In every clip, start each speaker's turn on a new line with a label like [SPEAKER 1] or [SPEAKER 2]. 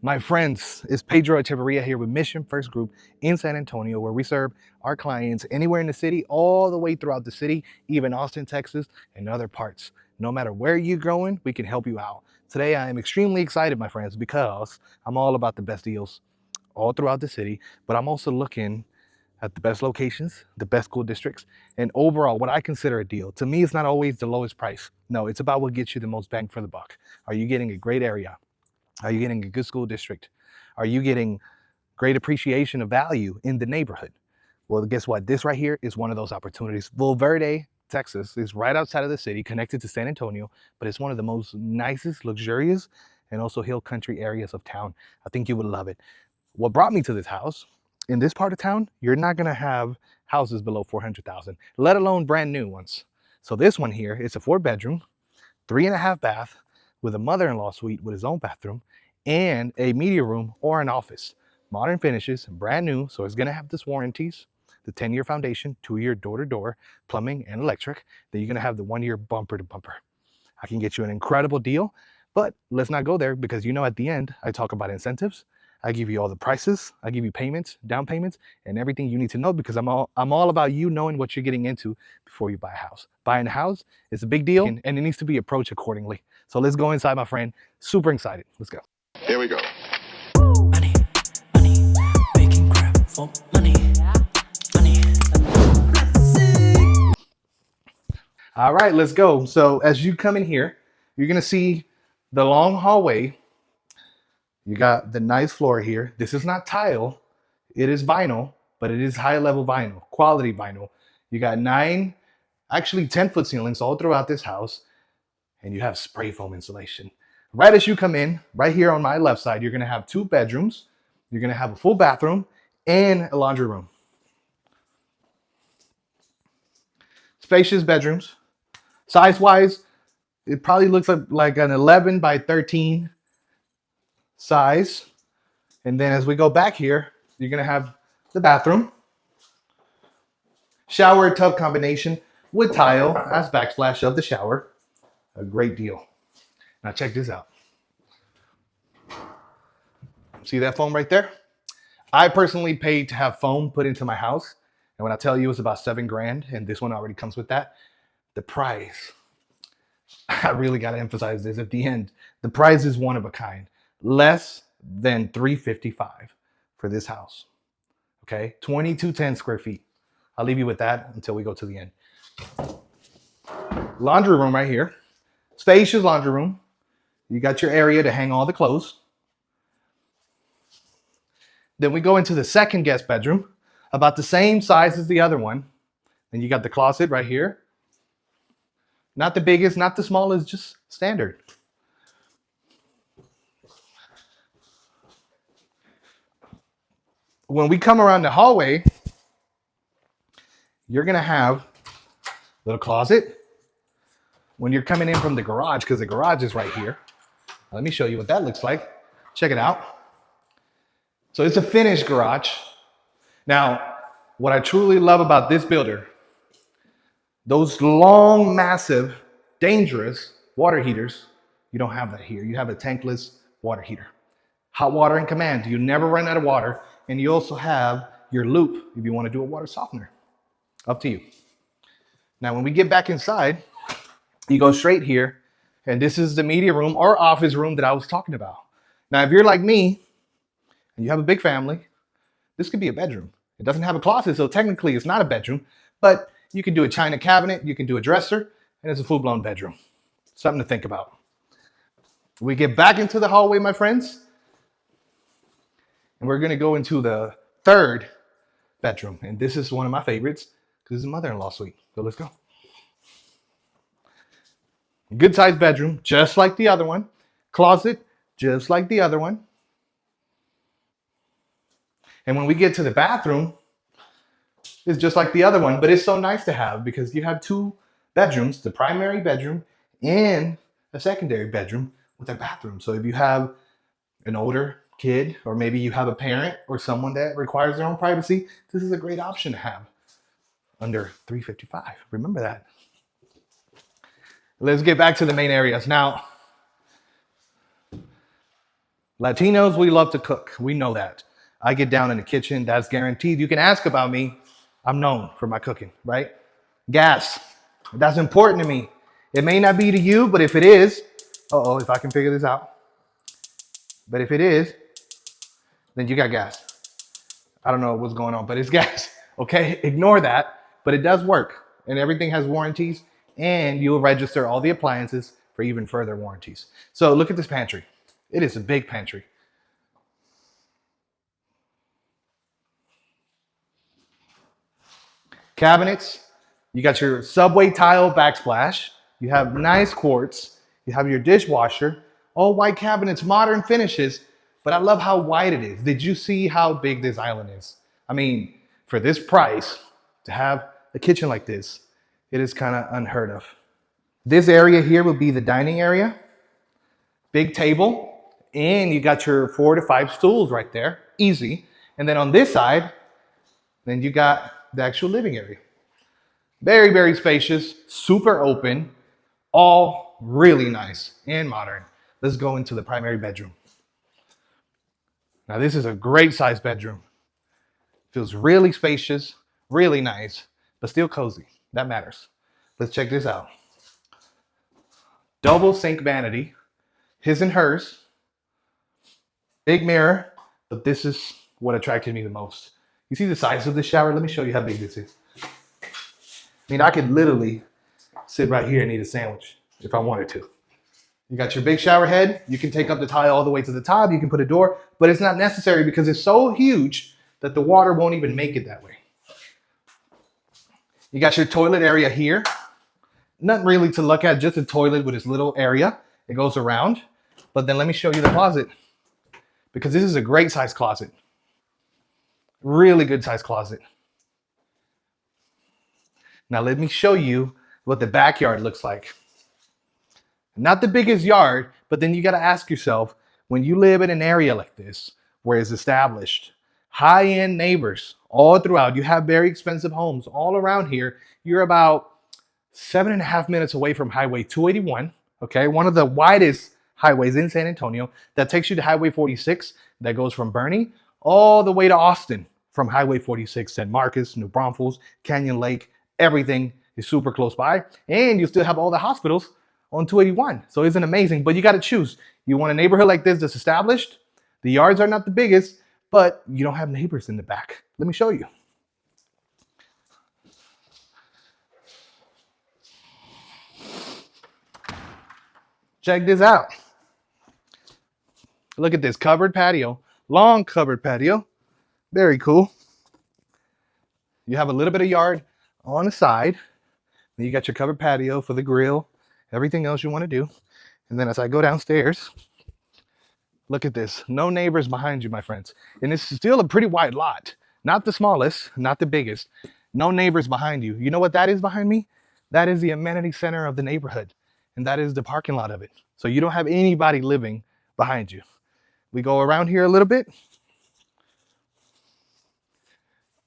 [SPEAKER 1] My friends, it's Pedro Echeverria here with Mission First Group in San Antonio, where we serve our clients anywhere in the city, all the way throughout the city, even Austin, Texas, and other parts. No matter where you're going, we can help you out. Today, I am extremely excited, my friends, because I'm all about the best deals all throughout the city, but I'm also looking at the best locations, the best school districts, and overall, what I consider a deal. To me, it's not always the lowest price. No, it's about what gets you the most bang for the buck. Are you getting a great area? Are you getting a good school district? Are you getting great appreciation of value in the neighborhood? Well, guess what? This right here is one of those opportunities. Bulverde, Texas is right outside of the city, connected to San Antonio, but it's one of the most nicest, luxurious, and also hill country areas of town. I think you would love it. What brought me to this house, in this part of town, you're not gonna have houses below 400,000, let alone brand new ones. So this one here, it's a 4-bedroom, 3.5 bath with a mother-in-law suite with his own bathroom and a media room or an office. Modern finishes, brand new, so it's gonna have this warranties, the 10-year foundation, 2-year door-to-door, plumbing and electric. Then you're gonna have the 1-year bumper to bumper. I can get you an incredible deal, but let's not go there because at the end, I talk about incentives. I give you all the prices, I give you payments, down payments, and everything you need to know because I'm all about you knowing what you're getting into before you buy a house. Buying a house is a big deal and it needs to be approached accordingly. So let's go inside, my friend. Super excited. Let's go.
[SPEAKER 2] Here we go.
[SPEAKER 3] Money, money, making crap for money, money.
[SPEAKER 1] All right, let's go. So as you come in here, you're gonna see the long hallway. You got the nice floor here. This is not tile, it is vinyl, but it is high level vinyl, quality vinyl. You got 10-foot ceilings all throughout this house, and you have spray foam insulation. Right as you come in, right here on my left side, you're gonna have 2 bedrooms. You're gonna have a full bathroom and a laundry room. Spacious bedrooms. Size-wise, it probably looks like an 11 by 13 size. And then as we go back here, you're gonna have the bathroom. Shower tub combination with tile as backsplash of the shower. A great deal. Now check this out. See that foam right there? I personally paid to have foam put into my house. And when I tell you it's about $7,000 and this one already comes with that, the price, I really got to emphasize this at the end. The price is one of a kind, less than $355 for this house. Okay, 2210 square feet. I'll leave you with that until we go to the end. Laundry room right here. Spacious laundry room. You got your area to hang all the clothes. Then we go into the second guest bedroom, about the same size as the other one. And you got the closet right here. Not the biggest, not the smallest, just standard. When we come around the hallway, you're gonna have a little closet. When you're coming in from the garage, because the garage is right here. Let me show you what that looks like. Check it out. So it's a finished garage. Now, what I truly love about this builder, those long, massive, dangerous water heaters, you don't have that here. You have a tankless water heater. Hot water in command. You never run out of water. And you also have your loop if you want to do a water softener. Up to you. Now, when we get back inside, you go straight here. And this is the media room or office room that I was talking about. Now, if you're like me and you have a big family, this could be a bedroom. It doesn't have a closet, so technically it's not a bedroom, but you can do a china cabinet, you can do a dresser, and it's a full-blown bedroom. Something to think about. We get back into the hallway, my friends, and we're gonna go into the third bedroom. And this is one of my favorites because it's a mother-in-law suite. So let's go. Good sized bedroom, just like the other one. Closet, just like the other one. And when we get to the bathroom, it's just like the other one, but it's so nice to have because you have 2 bedrooms, the primary bedroom and a secondary bedroom with a bathroom. So if you have an older kid, or maybe you have a parent or someone that requires their own privacy, this is a great option to have under $355. Remember that. Let's get back to the main areas. Now, Latinos, we love to cook. We know that. I get down in the kitchen. That's guaranteed. You can ask about me. I'm known for my cooking, right? Gas. That's important to me. It may not be to you, but if it is, if I can figure this out. But if it is, then you got gas. I don't know what's going on, but it's gas. Okay, ignore that. But it does work, and everything has warranties, and you'll register all the appliances for even further warranties. So look at this pantry. It is a big pantry. Cabinets. You got your subway tile backsplash. You have nice quartz. You have your dishwasher. All white cabinets, modern finishes. But I love how wide it is. Did you see how big this island is? I mean, for this price, to have a kitchen like this, it is kind of unheard of. This area here will be the dining area. Big table. And you got your 4 to 5 stools right there. Easy. And then on this side, then you got the actual living area. Very, very spacious, super open, all really nice and modern. Let's go into the primary bedroom. Now this is a great size bedroom. Feels really spacious, really nice, but still cozy. That matters. Let's check this out. Double sink vanity, his and hers. Big mirror, but this is what attracted me the most. You see the size of this shower? Let me show you how big this is. I mean, I could literally sit right here and eat a sandwich if I wanted to. You got your big shower head. You can take up the tile all the way to the top. You can put a door, but it's not necessary because it's so huge that the water won't even make it that way. You got your toilet area here. Nothing really to look at, just a toilet with its little area. It goes around. But then let me show you the closet, because this is a great size closet. Really good size closet. Now let me show you what the backyard looks like. Not the biggest yard, but then you got to ask yourself, when you live in an area like this, where it's established, high-end neighbors all throughout, you have very expensive homes all around here, you're about 7.5 minutes away from Highway 281, okay? One of the widest highways in San Antonio that takes you to Highway 46 that goes from Bernie all the way to Austin from Highway 46, San Marcos, New Braunfels, Canyon Lake. Everything is super close by, and you still have all the hospitals on 281. So isn't amazing, but you got to choose. You want a neighborhood like this that's established. The yards are not the biggest, but you don't have neighbors in the back. Let me show you. Check this out. Look at this covered patio, long covered patio. Very cool. You have a little bit of yard on the side. Then you got your covered patio for the grill, everything else you want to do. And then as I go downstairs, look at this. No neighbors behind you, my friends. And it's still a pretty wide lot. Not the smallest, not the biggest. No neighbors behind you. You know what that is behind me? That is the amenity center of the neighborhood. And that is the parking lot of it. So you don't have anybody living behind you. We go around here a little bit.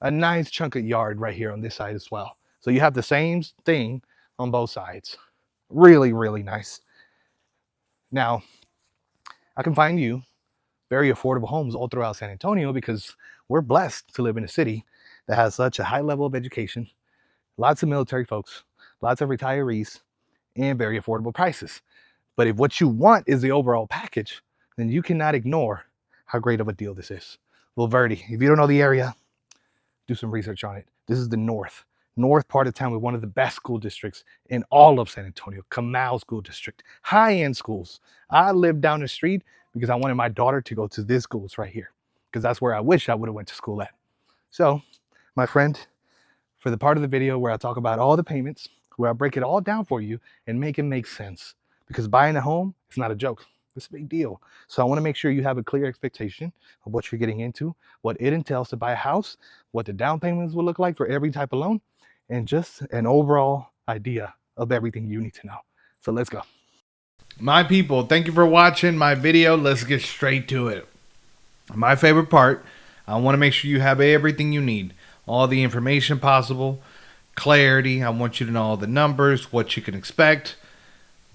[SPEAKER 1] A nice chunk of yard right here on this side as well. So you have the same thing on both sides. Really, really nice. Now, I can find you very affordable homes all throughout San Antonio because we're blessed to live in a city that has such a high level of education, lots of military folks, lots of retirees, and very affordable prices. But if what you want is the overall package, then you cannot ignore how great of a deal this is. Bulverde, if you don't know the area, do some research on it. This is the north part of town with one of the best school districts in all of San Antonio, Camal School District, high-end schools. I live down the street because I wanted my daughter to go to this schools right here, because that's where I wish I would have went to school at. So, my friend, for the part of the video where I talk about all the payments, where I break it all down for you and make it make sense, because buying a home is not a joke. It's a big deal. So I want to make sure you have a clear expectation of what you're getting into, what it entails to buy a house, what the down payments will look like for every type of loan, and just an overall idea of everything you need to know. So let's go. My people, thank you for watching my video. Let's get straight to it. My favorite part, I want to make sure you have everything you need, all the information possible, clarity. I want you to know all the numbers, what you can expect.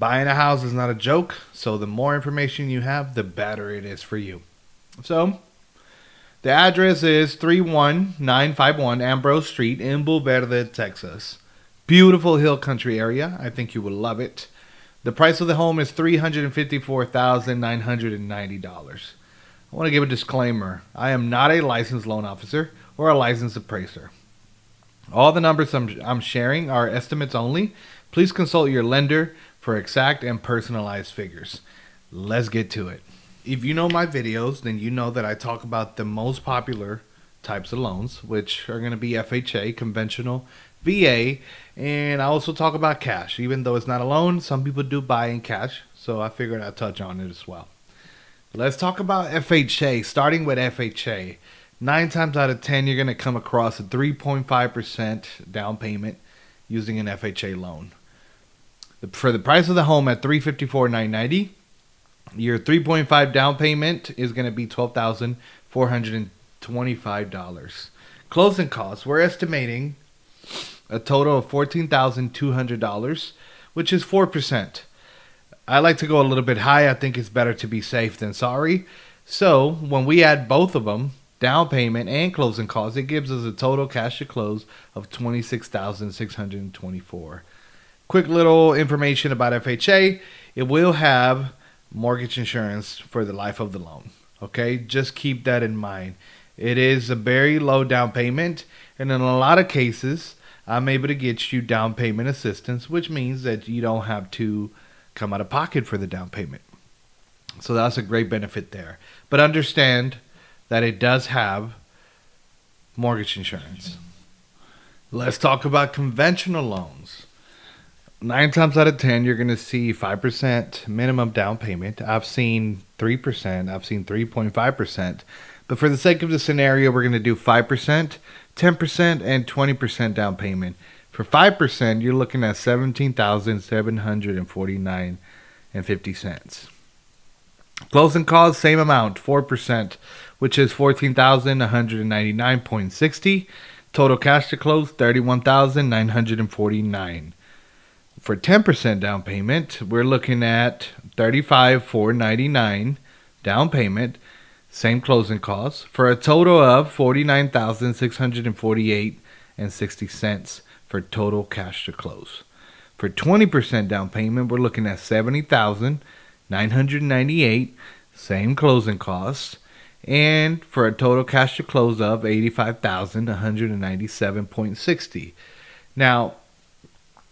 [SPEAKER 1] Buying a house is not a joke, so the more information you have, the better it is for you. So, the address is 31951 Ambrose Street in Bulverde, Texas. Beautiful hill country area. I think you will love it. The price of the home is $354,990. I want to give a disclaimer. I am not a licensed loan officer or a licensed appraiser. All the numbers I'm sharing are estimates only. Please consult your lender for exact and personalized figures. Let's get to it. If you know my videos, then you know that I talk about the most popular types of loans, which are going to be FHA, conventional, VA, and I also talk about cash. Even though it's not a loan, some people do buy in cash, so I figured I'd touch on it as well. Let's talk about FHA. Starting with FHA, 9 times out of 10, you're going to come across a 3.5% down payment using an FHA loan. For the price of the home at $354,990, your 3.5 down payment is going to be $12,425. Closing costs, we're estimating a total of $14,200, which is 4%. I like to go a little bit high. I think it's better to be safe than sorry. So when we add both of them, down payment and closing costs, it gives us a total cash to close of $26,624. Quick little information about FHA. It will have mortgage insurance for the life of the loan. Okay, just keep that in mind. It is a very low down payment, and in a lot of cases, I'm able to get you down payment assistance, which means that you don't have to come out of pocket for the down payment. So that's a great benefit there. But understand that it does have mortgage insurance. Let's talk about conventional loans. 9 times out of 10, you're going to see 5% minimum down payment. I've seen 3%. I've seen 3.5%. But for the sake of the scenario, we're going to do 5%, 10%, and 20% down payment. For 5%, you're looking at $17,749.50. Closing costs, same amount, 4%, which is $14,199.60. Total cash to close, $31,949. For 10% down payment, we're looking at $35,499 down payment, same closing costs, for a total of $49,648.60 for total cash to close. For 20% down payment, we're looking at $70,998, same closing costs, and for a total cash to close of $85,197.60. Now,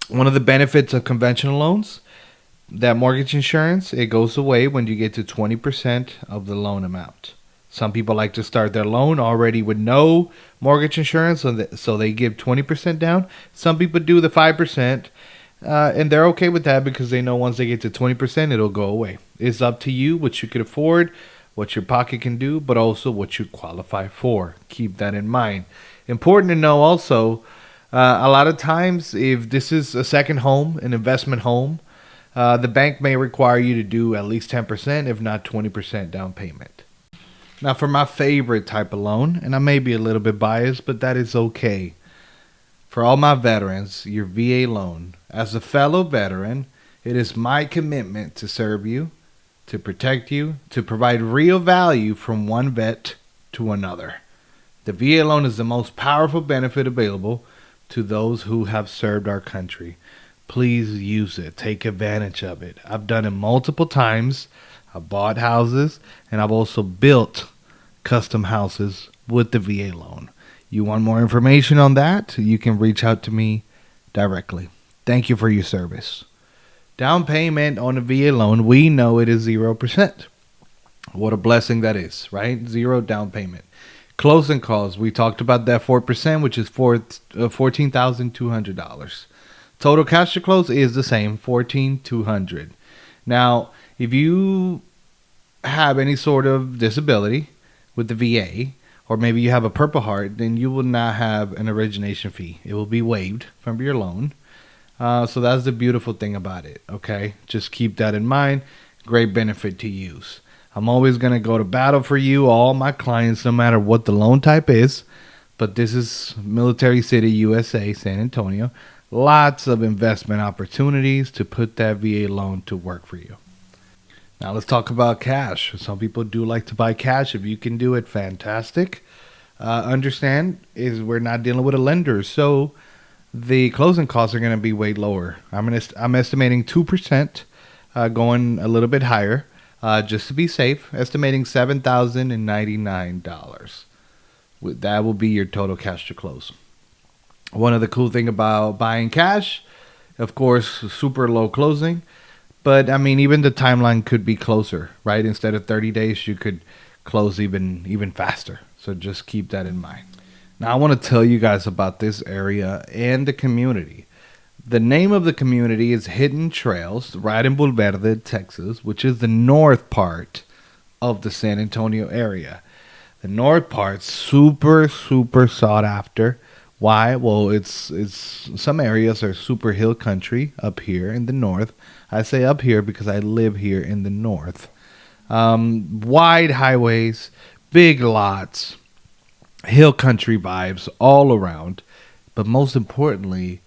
[SPEAKER 1] one of the benefits of conventional loans, that mortgage insurance, it goes away when you get to 20% of the loan amount. Some people like to start their loan already with no mortgage insurance, so they give 20% down. Some people do the 5%, and they're okay with that because they know once they get to 20%, it'll go away. It's up to you what you can afford, what your pocket can do, but also what you qualify for. Keep that in mind. Important to know also, a lot of times, if this is a second home, an investment home, the bank may require you to do at least 10%, if not 20% down payment. Now, for my favorite type of loan, and I may be a little bit biased, but that is okay. For all my veterans, your VA loan. As a fellow veteran, it is my commitment to serve you, to protect you, to provide real value from one vet to another. The VA loan is the most powerful benefit available to those who have served our country. Please use it. Take advantage of it. I've done it multiple times. I've bought houses, and I've also built custom houses with the VA loan. You want more information on that? You can reach out to me directly. Thank you for your service. Down payment on a VA loan, we know it is 0%. What a blessing that is, right? 0 down payment. Closing costs, we talked about that 4%, which is $14,200. Total cash to close is the same, $14,200. Now, if you have any sort of disability with the VA, or maybe you have a Purple Heart, then you will not have an origination fee. It will be waived from your loan. So that's the beautiful thing about it, okay? Just keep that in mind. Great benefit to use. I'm always going to go to battle for you, all my clients, no matter what the loan type is. But this is Military City, USA, San Antonio. Lots of investment opportunities to put that VA loan to work for you. Now let's talk about cash. Some people do like to buy cash. If you can do it, fantastic. Understand is we're not dealing with a lender, so the closing costs are going to be way lower. I'm estimating 2%, going a little bit higher, just to be safe. Estimating $7,099. That will be your total cash to close. One of the cool thing about buying cash, of course, super low closing. But I mean, even the timeline could be closer, right? Instead of 30 days, you could close even faster. So just keep that in mind. Now, I want to tell you guys about this area and the community. The name of the community is Hidden Trails, right in Bulverde, Texas, which is the north part of the San Antonio area. The north part, super, super sought after. Why? Well, it's some areas are super hill country up here in the north. I say up here because I live here in the north. Wide highways, big lots, hill country vibes all around. But most importantly,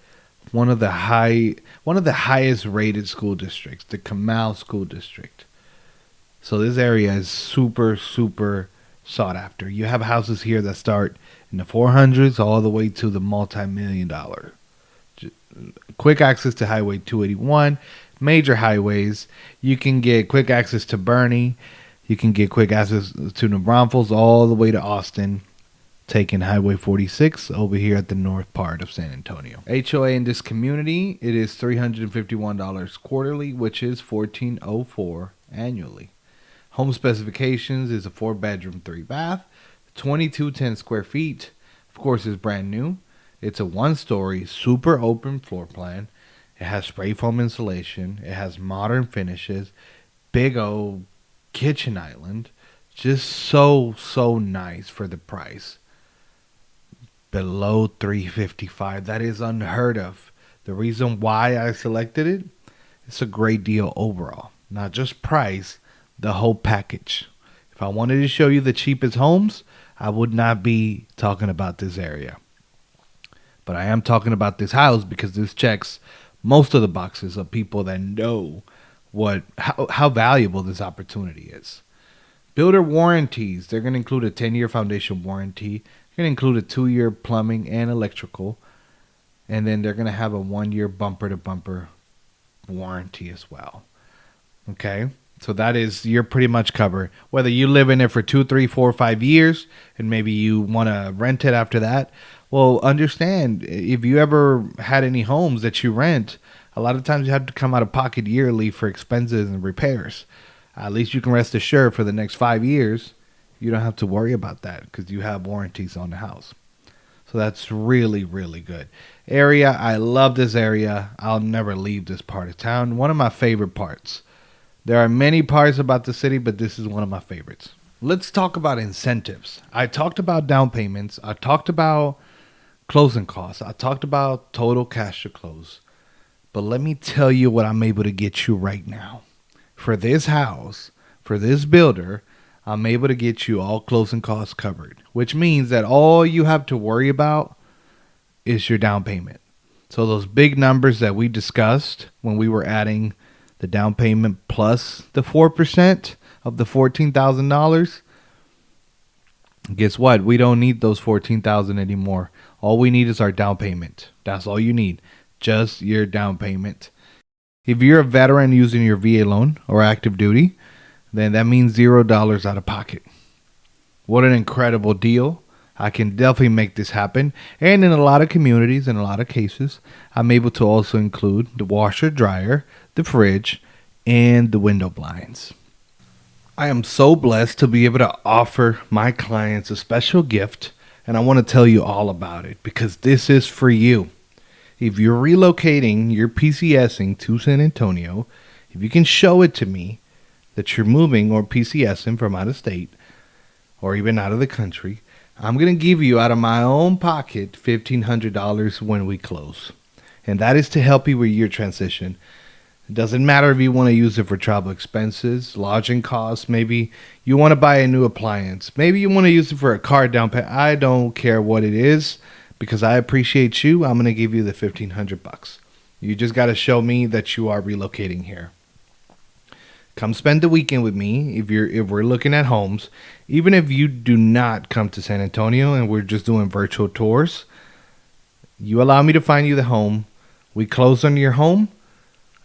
[SPEAKER 1] one of the highest rated school districts, the Kamal School District. So this area is super, super sought after. You have houses here that start in the 400s all the way to the multi-million dollar. Quick access to Highway 281, major highways. You can get quick access to Bernie. You can get quick access to New Braunfels all the way to Austin, taking Highway 46 over here at the north part of San Antonio. HOA in this community, it is $351 quarterly, which is $1,404 annually. Home specifications is a 4-bedroom, 3-bath, 2210 square feet. Of course, it's brand new. It's a 1-story, super open floor plan. It has spray foam insulation. It has modern finishes. Big old kitchen island. Just so nice for the price. Below $355. That is unheard of. The reason why I selected it, it's a great deal overall. Not just price, the whole package. If I wanted to show you the cheapest homes, I would not be talking about this area. But I am talking about this house because this checks most of the boxes of people that know how valuable this opportunity is. Builder warranties, they're going to include a 10-year foundation warranty. They're going to include a 2-year plumbing and electrical. And then they're going to have a 1-year bumper-to-bumper warranty as well. Okay? So that is, you're pretty much covered. Whether you live in it for 2, 3, 4, 5 years, and maybe you want to rent it after that. Well, understand, if you ever had any homes that you rent, a lot of times you have to come out of pocket yearly for expenses and repairs. At least you can rest assured for the next 5 years, you don't have to worry about that because you have warranties on the house. So that's really, really good. Area, I love this area. I'll never leave this part of town. One of my favorite parts. There are many parts about the city, but this is one of my favorites. Let's talk about incentives. I talked about down payments. I talked about closing costs. I talked about total cash to close. But let me tell you what I'm able to get you right now. For this house, for this builder, I'm able to get you all closing costs covered, which means that all you have to worry about is your down payment. So those big numbers that we discussed when we were adding the down payment plus the 4% of the $14,000. Guess what? We don't need those $14,000 anymore. All we need is our down payment. That's all you need. Just your down payment. If you're a veteran using your VA loan or active duty, then that means $0 out of pocket. What an incredible deal. I can definitely make this happen. And in a lot of communities, in a lot of cases, I'm able to also include the washer, dryer, the fridge, and the window blinds. I am so blessed to be able to offer my clients a special gift, and I want to tell you all about it because this is for you. If you're relocating your PCSing to San Antonio, if you can show it to me that you're moving or PCSing from out of state or even out of the country, I'm going to give you out of my own pocket $1,500 when we close. And that is to help you with your transition. It doesn't matter if you want to use it for travel expenses, lodging costs, maybe you want to buy a new appliance, maybe you want to use it for a car down payment. I don't care what it is, Because I appreciate you, I'm going to give you the $1,500. You just got to show me that you are relocating here. Come spend the weekend with me if we're looking at homes. Even if you do not come to San Antonio and we're just doing virtual tours, you allow me to find you the home. We close on your home.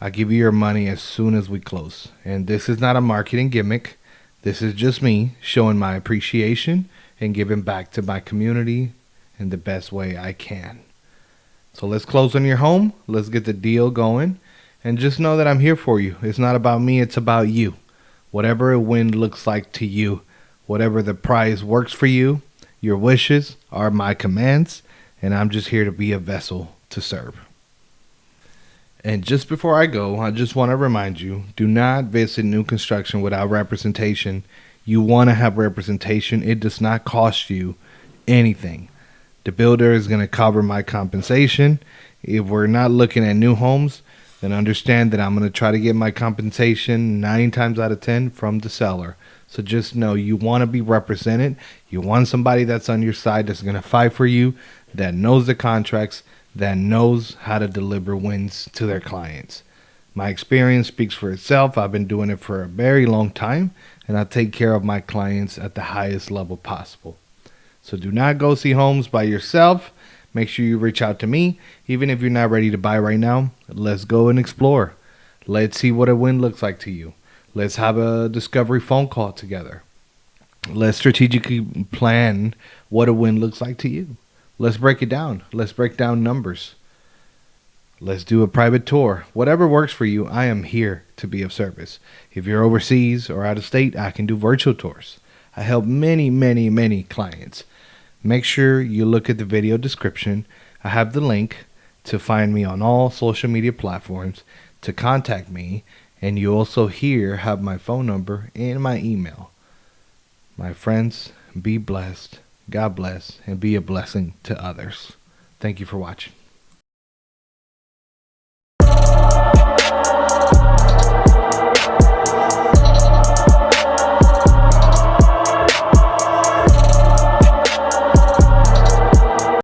[SPEAKER 1] I give you your money as soon as we close. And this is not a marketing gimmick. This is just me showing my appreciation and giving back to my community in the best way I can. So let's close on your home. Let's get the deal going. And just know that I'm here for you. It's not about me, it's about you. Whatever a win looks like to you, whatever the prize works for you, your wishes are my commands, and I'm just here to be a vessel to serve. And just before I go, I just want to remind you, do not visit new construction without representation. You want to have representation. It does not cost you anything. The builder is going to cover my compensation. If we're not looking at new homes, then understand that I'm going to try to get my compensation 9 times out of 10 from the seller. So just know you want to be represented. You want somebody that's on your side that's going to fight for you, that knows the contracts, that knows how to deliver wins to their clients. My experience speaks for itself. I've been doing it for a very long time, and I take care of my clients at the highest level possible. So do not go see homes by yourself. Make sure you reach out to me. Even if you're not ready to buy right now, let's go and explore. Let's see what a win looks like to you. Let's have a discovery phone call together. Let's strategically plan what a win looks like to you. Let's break it down. Let's break down numbers. Let's do a private tour. Whatever works for you, I am here to be of service. If you're overseas or out of state, I can do virtual tours. I help many, many, many clients. Make sure you look at the video description. I have the link to find me on all social media platforms, to contact me, and you also here have my phone number and my email. My friends, be blessed, God bless, and be a blessing to others. Thank you for watching.